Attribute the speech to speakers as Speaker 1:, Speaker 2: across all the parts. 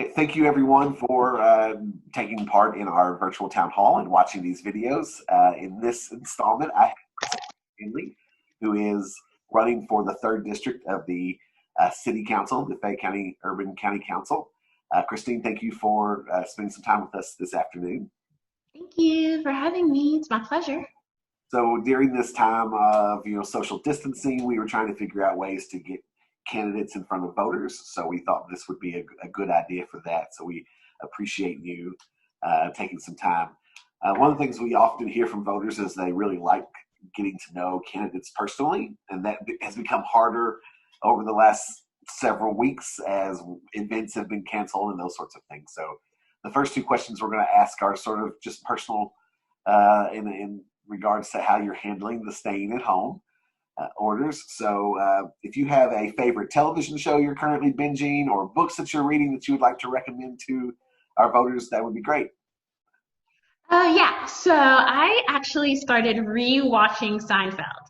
Speaker 1: Okay, thank you everyone for taking part in our virtual town hall and watching these videos. In this installment, I have Stanley, who is running for the 3rd District of the City Council, the Fayette County Urban County Council. Christine, thank you for spending some time with us this afternoon.
Speaker 2: Thank you for having me. It's my pleasure.
Speaker 1: So during this time of social distancing, we were trying to figure out ways to get candidates in front of voters. So we thought this would be a good idea for that. So we appreciate you taking some time. One of the things we often hear from voters is they really like getting to know candidates personally, and that has become harder over the last several weeks as events have been canceled and those sorts of things. So the first 2 questions we're going to ask are sort of just personal in regards to how you're handling the staying at home orders. So if you have a favorite television show you're currently binging or books that you're reading that you would like to recommend to our voters, that would be great.
Speaker 2: Yeah, so I actually started re-watching Seinfeld.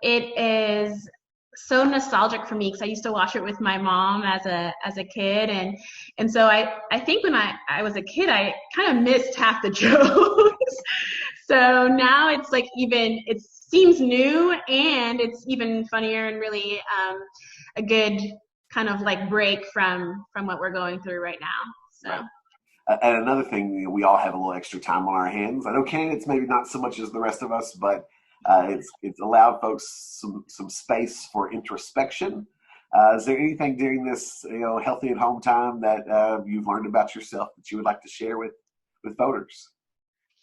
Speaker 2: It is so nostalgic for me because I used to watch it with my mom as a kid, and so I think when I was a kid I kind of missed half the jokes. So now it's like it seems new and it's even funnier and really a good kind of like break from what we're going through right now. So.
Speaker 1: Right. And another thing, we all have a little extra time on our hands. I know candidates maybe not so much as the rest of us, but it's allowed folks some space for introspection. Is there anything during this healthy at home time that you've learned about yourself that you would like to share with voters?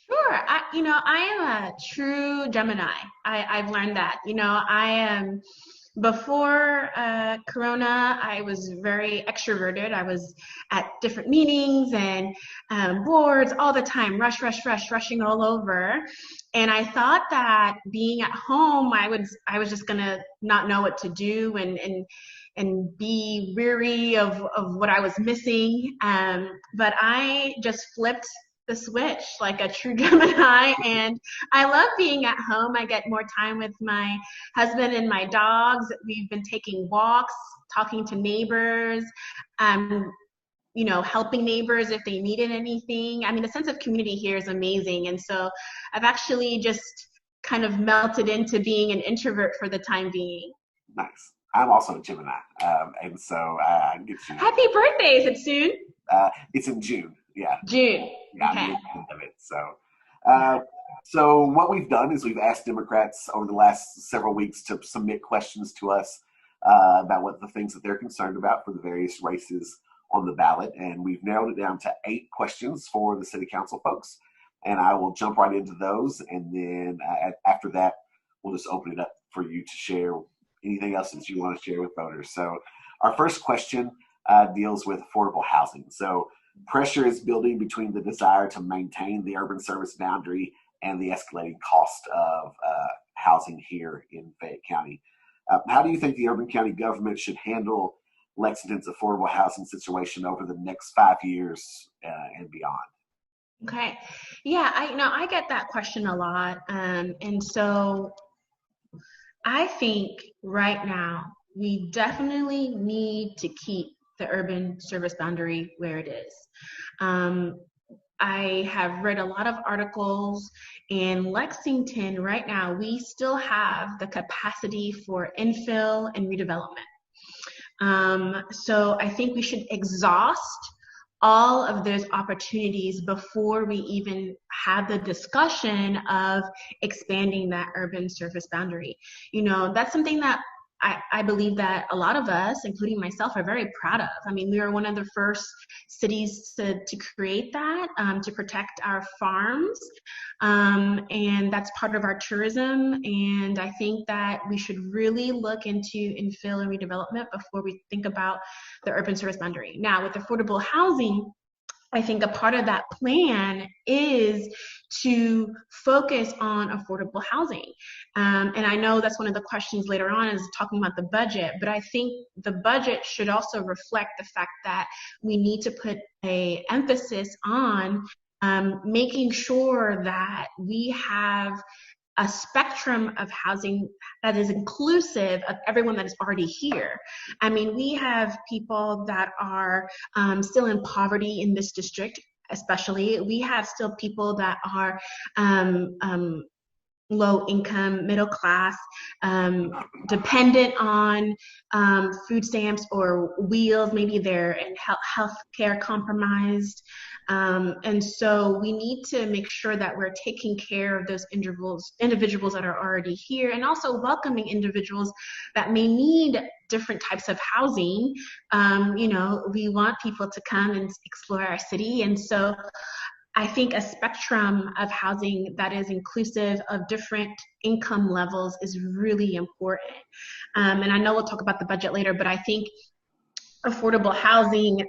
Speaker 2: Sure. I am a true Gemini. I've learned that. I am before Corona, I was very extroverted. I was at different meetings and boards all the time, rushing all over. And I thought that being at home, I was just gonna not know what to do and be weary of what I was missing. But I just flipped the switch like a true Gemini, and I love being at home. I get more time with my husband and my dogs. We've been taking walks, talking to neighbors, helping neighbors if they needed anything. I mean, the sense of community here is amazing, and so I've actually just kind of melted into being an introvert for the time being.
Speaker 1: Nice. I'm also a Gemini, and so I get you.
Speaker 2: Happy birthday! Is it soon?
Speaker 1: It's in June. Yeah.
Speaker 2: June.
Speaker 1: Yeah,
Speaker 2: okay.
Speaker 1: Of it. So what we've done is we've asked Democrats over the last several weeks to submit questions to us about what the things that they're concerned about for the various races on the ballot, and we've narrowed it down to 8 questions for the City Council folks. And I will jump right into those, and then after that, we'll just open it up for you to share anything else that you want to share with voters. So our first question deals with affordable housing. So pressure is building between the desire to maintain the urban service boundary and the escalating cost of housing here in Fayette County. How do you think the urban county government should handle Lexington's affordable housing situation over the next 5 years and beyond?
Speaker 2: Okay. Yeah, I get that question a lot. And so I think right now we definitely need to keep the urban service boundary where it is. I have read a lot of articles in Lexington right now. We still have the capacity for infill and redevelopment. So I think we should exhaust all of those opportunities before we even have the discussion of expanding that urban service boundary. That's something that I believe that a lot of us, including myself, are very proud of. I mean, we were one of the first cities to create that, to protect our farms, and that's part of our tourism. And I think that we should really look into infill and redevelopment before we think about the urban service boundary. Now, with affordable housing, I think a part of that plan is to focus on affordable housing. And I know that's one of the questions later on is talking about the budget, but I think the budget should also reflect the fact that we need to put an emphasis on making sure that we have a spectrum of housing that is inclusive of everyone that is already here. I mean, we have people that are still in poverty in this district, especially. We have still people that are low income, middle class, dependent on food stamps or wheels. Maybe they're in health care compromised. And so we need to make sure that we're taking care of those individuals that are already here, and also welcoming individuals that may need different types of housing. You know, we want people to come and explore our city. And so I think a spectrum of housing that is inclusive of different income levels is really important. And I know we'll talk about the budget later, but I think affordable housing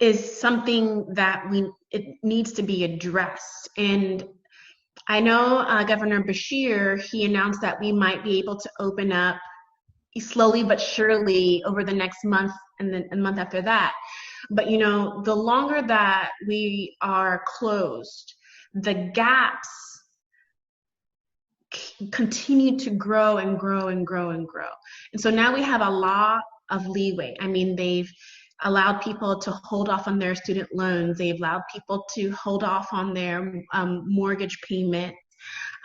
Speaker 2: is something that it needs to be addressed. And I know Governor Beshear, he announced that we might be able to open up slowly but surely over the next month and then a month after that. But, you know, the longer that we are closed, the gaps continue to grow and grow and grow and grow. And so now we have a lot of leeway. I mean, they've allowed people to hold off on their student loans. They've allowed people to hold off on their mortgage payment.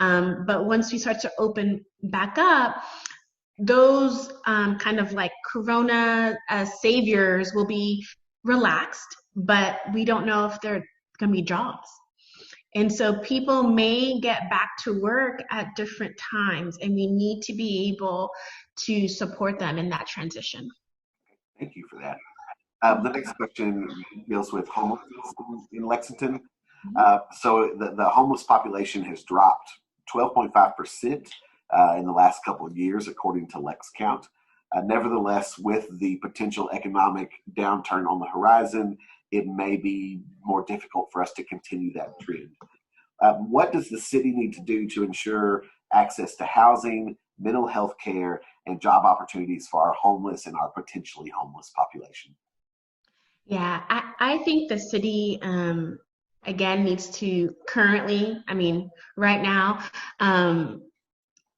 Speaker 2: But once we start to open back up, those kind of like Corona saviors will be relaxed, but we don't know if they're going to be jobs. And so people may get back to work at different times, and we need to be able to support them in that transition.
Speaker 1: Thank you for that. The next question deals with homelessness in Lexington. So the homeless population has dropped 12.5% in the last couple of years, according to LexCount. Nevertheless, with the potential economic downturn on the horizon, it may be more difficult for us to continue that trend. What does the city need to do to ensure access to housing, mental health care, and job opportunities for our homeless and our potentially homeless population?
Speaker 2: Yeah, I think the city, again, needs to currently, I mean, right now,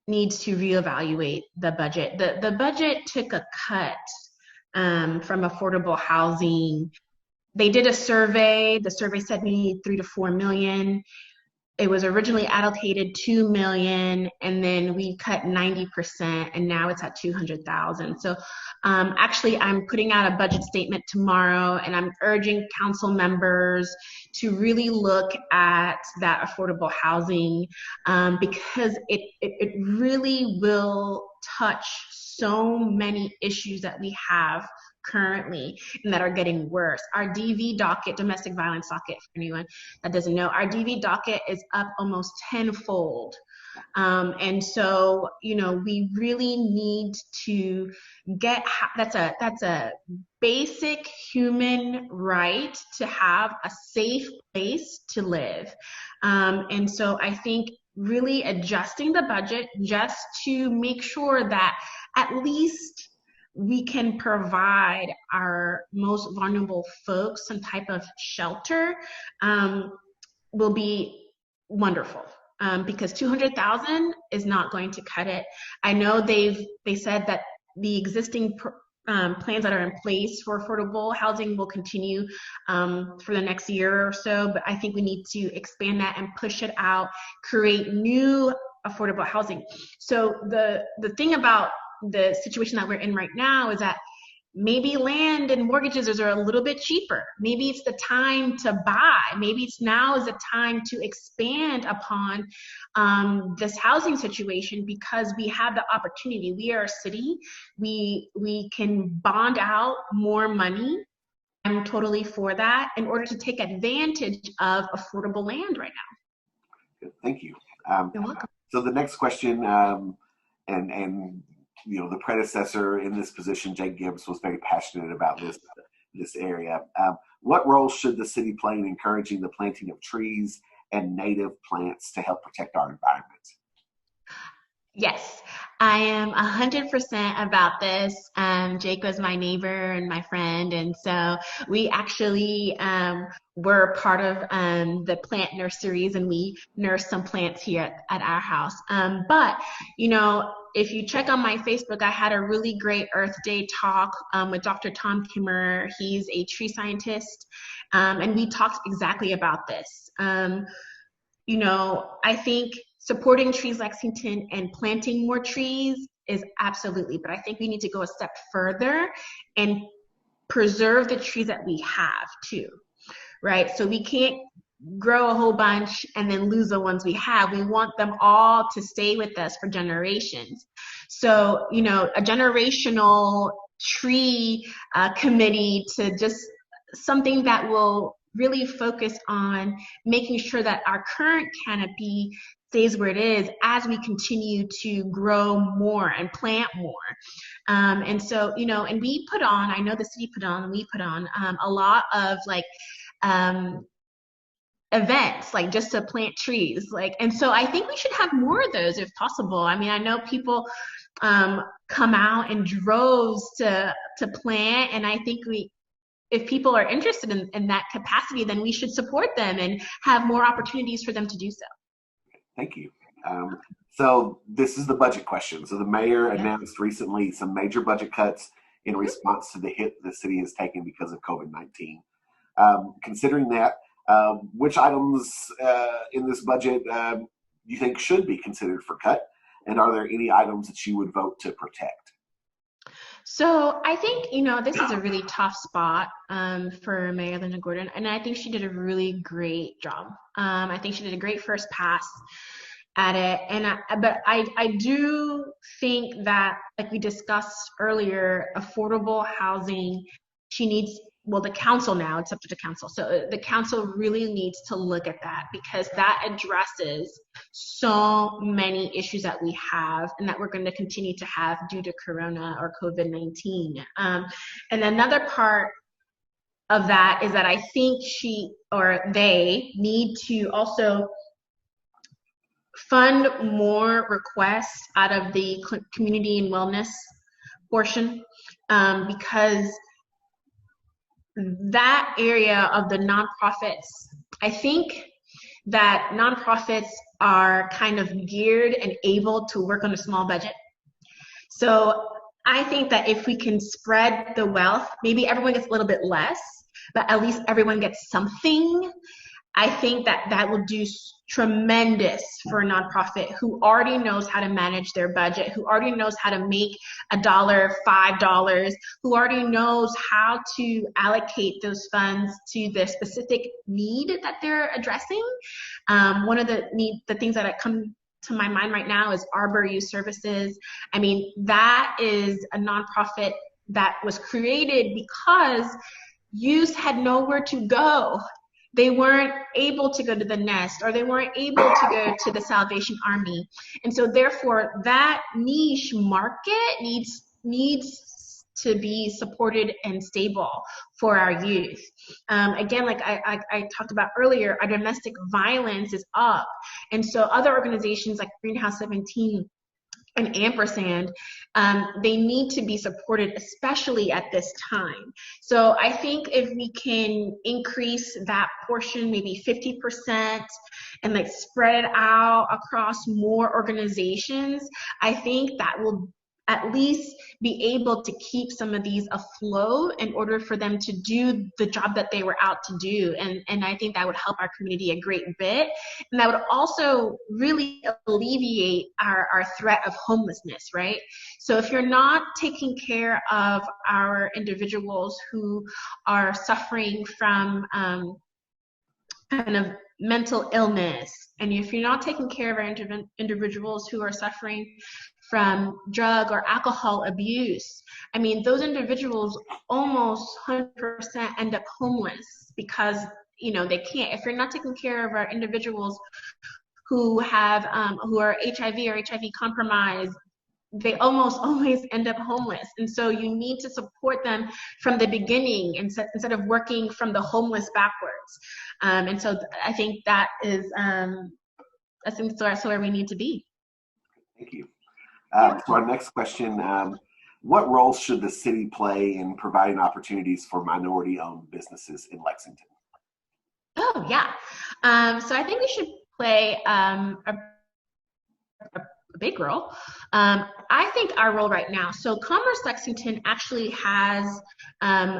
Speaker 2: needs to reevaluate the budget. The budget took a cut from affordable housing. They did a survey. The survey said we need 3 to 4 million. It was originally allocated 2 million, and then we cut 90%, and now it's at 200,000. So actually, I'm putting out a budget statement tomorrow, and I'm urging council members to really look at that affordable housing because it really will touch so many issues that we have currently and that are getting worse. Our DV docket, domestic violence docket, for anyone that doesn't know, our DV docket is up almost tenfold. And so, you know, we really need to get, that's a basic human right to have a safe place to live. And so I think really adjusting the budget just to make sure that at least we can provide our most vulnerable folks some type of shelter will be wonderful. Because 200,000 is not going to cut it. I know they said that the existing plans that are in place for affordable housing will continue for the next year or so, but I think we need to expand that and push it out, create new affordable housing. So the thing about the situation that we're in right now is that maybe land and mortgages are a little bit cheaper. Maybe it's the time to buy. Maybe it's now is the time to expand upon this housing situation because we have the opportunity. We are a city. We can bond out more money. I'm totally for that in order to take advantage of affordable land right now.
Speaker 1: Good. Thank you.
Speaker 2: You're welcome.
Speaker 1: So the next question, and you know, the predecessor in this position, Jake Gibbs, was very passionate about this area. What role should the city play in encouraging the planting of trees and native plants to help protect our environment?
Speaker 2: Yes, I am 100% about this. Jake was my neighbor and my friend, and so we actually were part of the plant nurseries, and we nursed some plants here at our house. But you know, if you check on my Facebook, I had a really great Earth Day talk with Dr. Tom Kimmerer. He's a tree scientist, and we talked exactly about this. You know, I think supporting Trees Lexington and planting more trees is absolutely, but I think we need to go a step further and preserve the trees that we have too, right? So we can't grow a whole bunch and then lose the ones we have. We want them all to stay with us for generations. So, you know, a generational tree committee to just something that will really focus on making sure that our current canopy stays where it is as we continue to grow more and plant more. And so, you know, and we put on, I know the city put on, we put on a lot of like events, like just to plant trees. Like, and so I think we should have more of those if possible. I mean, I know people come out in droves to plant, and I think if people are interested in that capacity, then we should support them and have more opportunities for them to do so.
Speaker 1: Thank you. So this is the budget question. So the mayor
Speaker 2: Yeah.
Speaker 1: announced recently some major budget cuts in response to the hit the city has taken because of COVID-19. Considering that, which items in this budget you think should be considered for cut? And are there any items that you would vote to protect?
Speaker 2: So I think, you know, this is a really tough spot for Mayor Linda Gordon, and I think she did a really great job. I think she did a great first pass at it, but I do think that, like we discussed earlier, affordable housing, she needs, well, the council now, it's up to the council. So the council really needs to look at that, because that addresses so many issues that we have and that we're going to continue to have due to Corona or COVID-19. And another part of that is that I think she or they need to also fund more requests out of the community and wellness portion, because that area of the nonprofits, I think that nonprofits are kind of geared and able to work on a small budget. So I think that if we can spread the wealth, maybe everyone gets a little bit less, but at least everyone gets something. I think that that will do tremendous for a nonprofit who already knows how to manage their budget, who already knows how to make $1, $5, who already knows how to allocate those funds to the specific need that they're addressing. One of the things that come to my mind right now is Arbor Youth Services. I mean, that is a nonprofit that was created because youth had nowhere to go. They weren't able to go to the Nest, or they weren't able to go to the Salvation Army. And so therefore that niche market needs to be supported and stable for our youth. Again, like I talked about earlier, our domestic violence is up. And so other organizations like Greenhouse 17 and Ampersand, they need to be supported, especially at this time. So I think if we can increase that portion, maybe 50%, and like spread it out across more organizations, I think that will at least be able to keep some of these afloat in order for them to do the job that they were out to do. And I think that would help our community a great bit. And that would also really alleviate our threat of homelessness, right? So if you're not taking care of our individuals who are suffering from kind of mental illness, and if you're not taking care of our individuals who are suffering from drug or alcohol abuse, I mean, those individuals almost 100% end up homeless because, you know, they can't. If you're not taking care of our individuals who have who are HIV or HIV compromised, they almost always end up homeless. And so you need to support them from the beginning instead of working from the homeless backwards. And so I think that is, I think that's where we need to be.
Speaker 1: Thank you. So our next question, what role should the city play in providing opportunities for minority-owned businesses in Lexington?
Speaker 2: Oh, yeah. So I think we should play a big role. I think our role right now, so Commerce Lexington actually has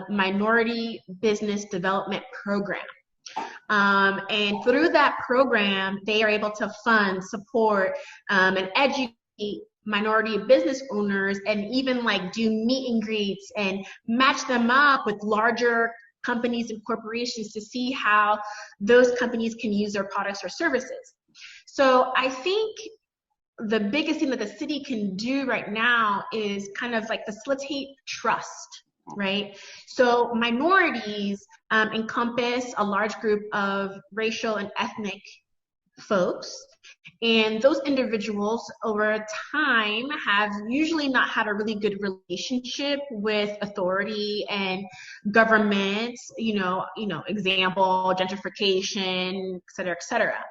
Speaker 2: minority business development program. And through that program, they are able to fund, support, and educate minority business owners, and even like do meet and greets and match them up with larger companies and corporations to see how those companies can use their products or services. So I think the biggest thing that the city can do right now is kind of like facilitate trust, right? So minorities encompass a large group of racial and ethnic folks, and those individuals over time have usually not had a really good relationship with authority and government, example, gentrification, et cetera, et cetera.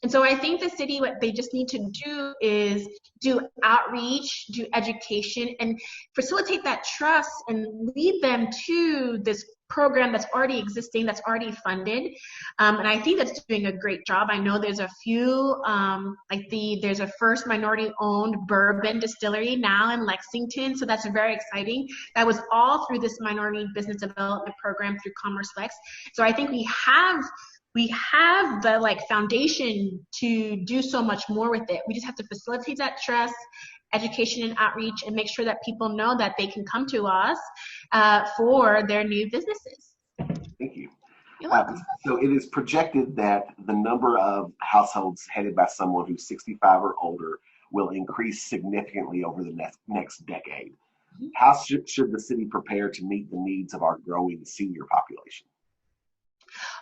Speaker 2: And so I think the city, what they just need to do is do outreach, do education, and facilitate that trust and lead them to this program that's already existing, that's already funded. And I think that's doing a great job. I know there's a few, there's a first minority-owned bourbon distillery now in Lexington, so that's very exciting. That was all through this minority business development program through Commerce Lex. So I think we have the foundation to do so much more with it. We just have to facilitate that trust, education and outreach, and make sure that people know that they can come to us for their new businesses.
Speaker 1: Thank you.
Speaker 2: You're welcome.
Speaker 1: So it is projected that the number of households headed by someone who's 65 or older will increase significantly over the next decade. Mm-hmm. How should the city prepare to meet the needs of our growing senior population?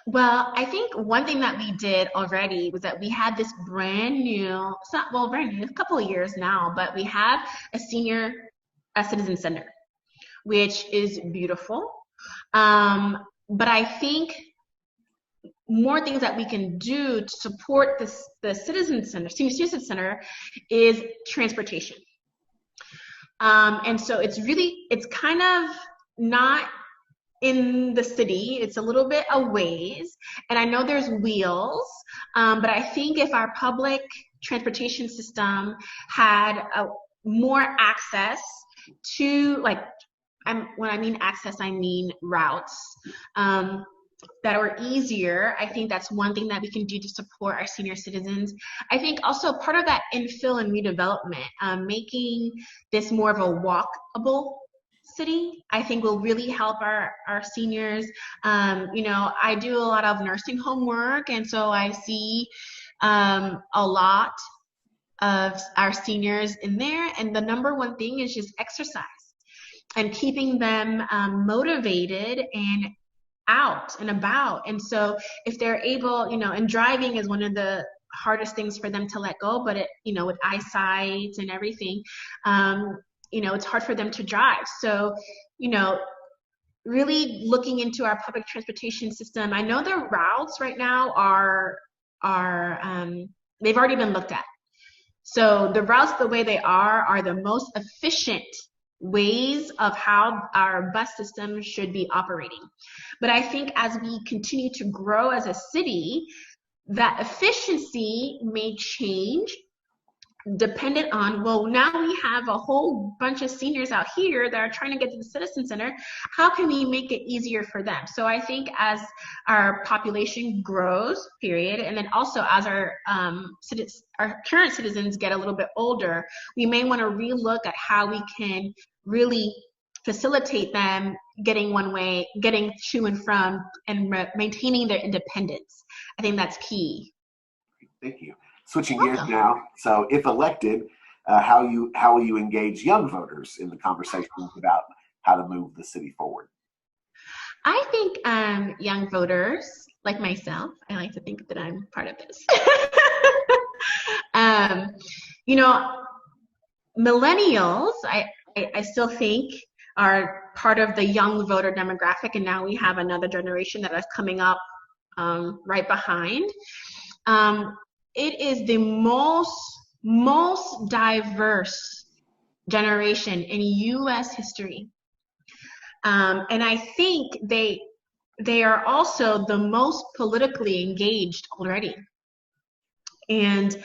Speaker 2: Well, I think one thing that we did already was that we had this brand new, a couple of years now, but we have a senior citizen center, which is beautiful. But I think more things that we can do to support the citizen center, senior citizen center, is transportation. And so it's kind of not in the city, it's a little bit a ways, and I know there's wheels, but I think if our public transportation system had more access to, when I mean access, I mean routes that are easier. I think that's one thing that we can do to support our senior citizens. I think also part of that infill and redevelopment, making this more of a walkable city, I think will really help our seniors. I do a lot of nursing home work, and so I see a lot of our seniors in there, and the number one thing is just exercise and keeping them motivated and out and about. And so if they're able, and driving is one of the hardest things for them to let go, but with eyesight and everything, it's hard for them to drive. So, really looking into our public transportation system. I know the routes right now are they've already been looked at. So the routes, the way they are the most efficient ways of how our bus system should be operating. But I think as we continue to grow as a city, that efficiency may change dependent on, now we have a whole bunch of seniors out here that are trying to get to the citizen center. How can we make it easier for them? So I think as our population grows, period, and then also as our current citizens get a little bit older, we may want to relook at how we can really facilitate them getting one way, getting to and from, and maintaining their independence. I think that's key.
Speaker 1: Thank you. Switching gears now. So if elected, how will you engage young voters in the conversation about how to move the city forward?
Speaker 2: I think young voters, like myself, I like to think that I'm part of this. Millennials, I still think are part of the young voter demographic, and now we have another generation that is coming up right behind. It is the most diverse generation in U.S. history. And I think they are also the most politically engaged already. And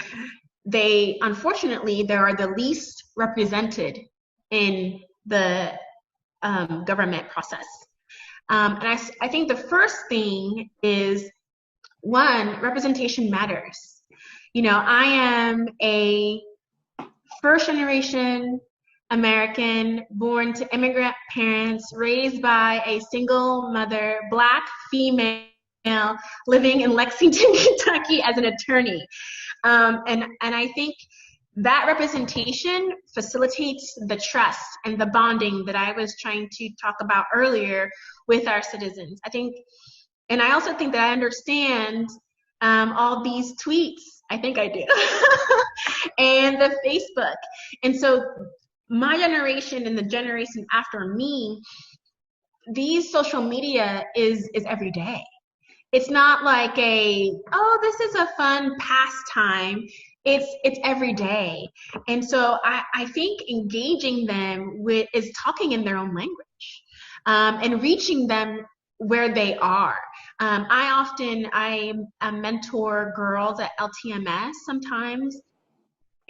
Speaker 2: they, unfortunately, they are the least represented in the government process. And I think the first thing is, one, representation matters. You know, I am a first generation American, born to immigrant parents, raised by a single mother, Black female, living in Lexington, Kentucky as an attorney. And I think that representation facilitates the trust and the bonding that I was trying to talk about earlier with our citizens. I think, and I also think that I understand all these tweets. I think I do. And the Facebook. And so my generation and the generation after me, these social media is every day. It's not like oh, this is a fun pastime. It's every day. And so I think engaging them is talking in their own language, and reaching them where they are. I mentor girls at LTMS sometimes,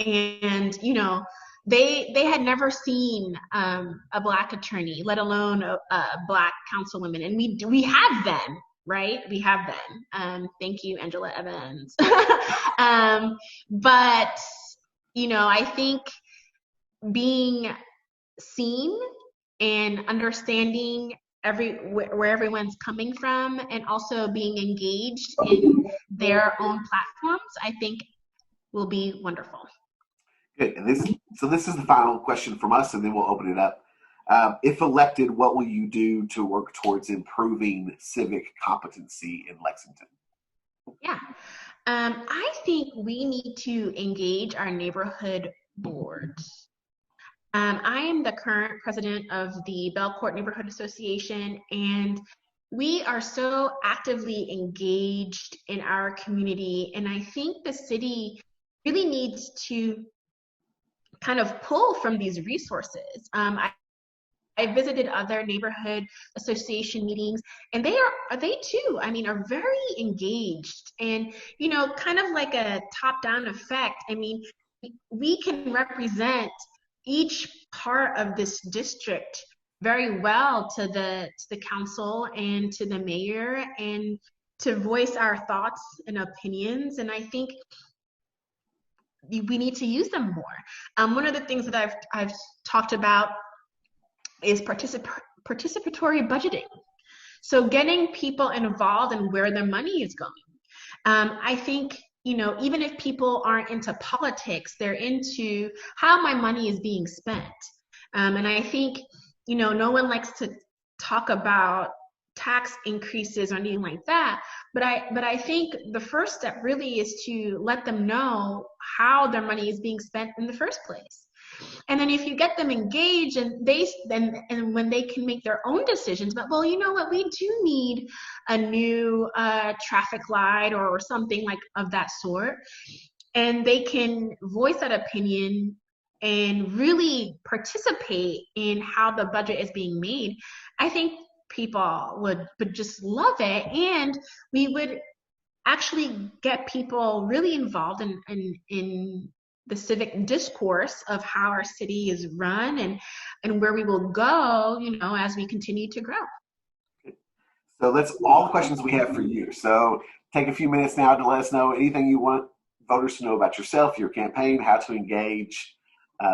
Speaker 2: and you know, they had never seen a Black attorney, let alone a Black councilwoman, and we have them. Right? We have them. Thank you, Angela Evans. But, you know, I think being seen and understanding where everyone's coming from, and also being engaged in their own platforms, I think will be wonderful.
Speaker 1: Good. And this is the final question from us, and then we'll open it up. If elected, what will you do to work towards improving civic competency in Lexington?
Speaker 2: Yeah, I think we need to engage our neighborhood boards. I am the current president of the Belcourt Neighborhood Association, and we are so actively engaged in our community. And I think the city really needs to kind of pull from these resources. I visited other neighborhood association meetings, and they too, I mean, are very engaged, and, you know, kind of like a top-down effect. I mean, we can represent each part of this district very well to the council and to the mayor, and to voice our thoughts and opinions. And I think we need to use them more. One of the things that I've talked about is participatory budgeting. So getting people involved in where their money is going. I think, you know, even if people aren't into politics, they're into how my money is being spent. And I think, you know, no one likes to talk about tax increases or anything like that, but I think the first step really is to let them know how their money is being spent in the first place. And then if you get them engaged, and when they can make their own decisions, but, well, you know what, we do need a new traffic light or something like of that sort, and they can voice that opinion and really participate in how the budget is being made, I think people would just love it, and we would actually get people really involved in the civic discourse of how our city is run, and where we will go, you know, as we continue to grow.
Speaker 1: So that's all the questions we have for you. So take a few minutes now to let us know anything you want voters to know about yourself, your campaign, how to engage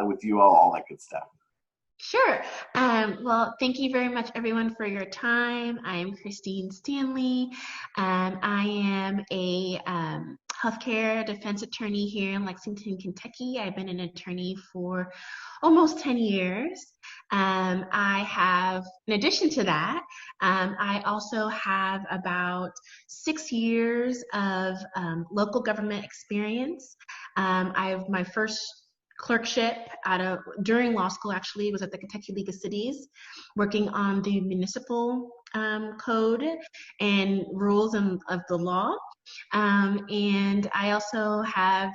Speaker 1: with you all that good stuff.
Speaker 2: Sure. Well, thank you very much, everyone, for your time. I am Christine Stanley. I am a healthcare defense attorney here in Lexington, Kentucky. I've been an attorney for almost 10 years. I have, in addition to that, I also have about 6 years of local government experience. My first clerkship during law school actually was at the Kentucky League of Cities, working on the municipal code and rules of the law. And I also have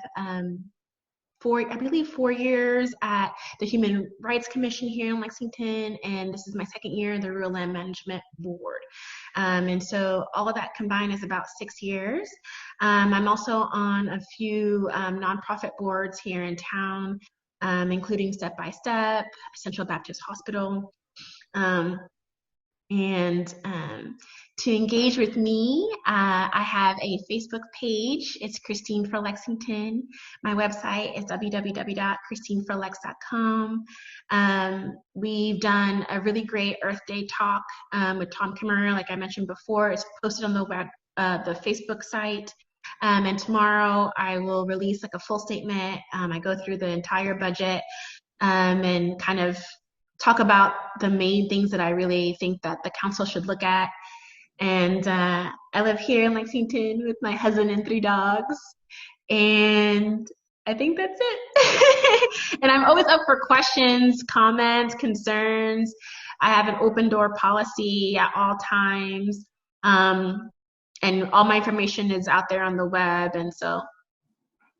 Speaker 2: I believe 4 years at the Human Rights Commission here in Lexington, and this is my second year in the Rural Land Management Board. And so all of that combined is about 6 years. I'm also on a few nonprofit boards here in town, including Step by Step, Central Baptist Hospital. To engage with me, I have a Facebook page. It's Christine for Lexington. My website is www.christineforlex.com. We've done a really great Earth Day talk with Tom Kimmerer, like I mentioned before. It's posted on the web, the Facebook site. And tomorrow I will release like a full statement. I go through the entire budget and kind of talk about the main things that I really think that the council should look at. And I live here in Lexington with my husband and 3 dogs. And I think that's it. And I'm always up for questions, comments, concerns. I have an open door policy at all times. And all my information is out there on the web. And so.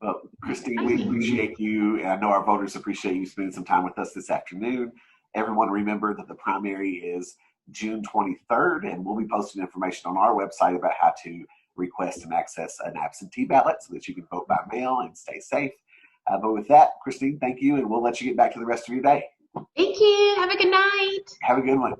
Speaker 1: Well, Christine, we appreciate you. And I know our voters appreciate you spending some time with us this afternoon. Everyone remember that the primary is June 23rd, and we'll be posting information on our website about how to request and access an absentee ballot so that you can vote by mail and stay safe. But with that, Christine, thank you, and we'll let you get back to the rest of your day.
Speaker 2: Thank you. Have a good night.
Speaker 1: Have a good one.